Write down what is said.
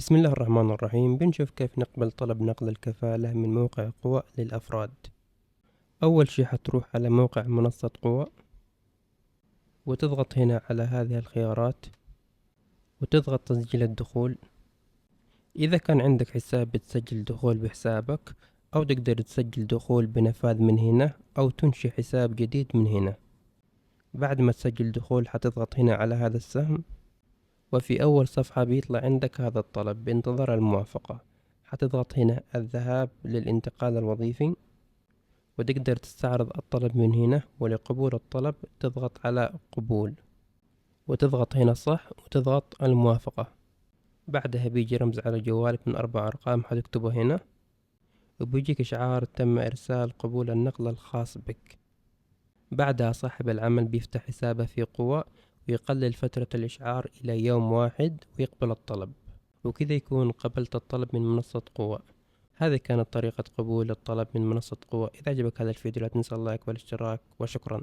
بسم الله الرحمن الرحيم. بنشوف كيف نقبل طلب نقل الكفالة من موقع قوى للأفراد. أول شي حتروح على موقع منصة قوى وتضغط هنا على هذه الخيارات وتضغط تسجيل الدخول. إذا كان عندك حساب بتسجل دخول بحسابك، أو تقدر تسجل دخول بنفاذ من هنا، أو تنشئ حساب جديد من هنا. بعد ما تسجل دخول حتضغط هنا على هذا السهم، وفي أول صفحة بيطلع عندك هذا الطلب بانتظار الموافقة. حتضغط هنا الذهاب للانتقال الوظيفي، وتقدر تستعرض الطلب من هنا، ولقبول الطلب تضغط على قبول وتضغط هنا صح وتضغط الموافقة. بعدها بيجي رمز على جوالك من 4 أرقام حتكتبه هنا، وبيجيك إشعار تم إرسال قبول النقل الخاص بك. بعدها صاحب العمل بيفتح حسابه في قوى ويقلل فترة الإشعار إلى يوم واحد ويقبل الطلب، وكذا يكون قبلت الطلب من منصة قوى. هذه كانت طريقة قبول الطلب من منصة قوى. إذا عجبك هذا الفيديو لا تنسى اللايك والاشتراك، وشكرا.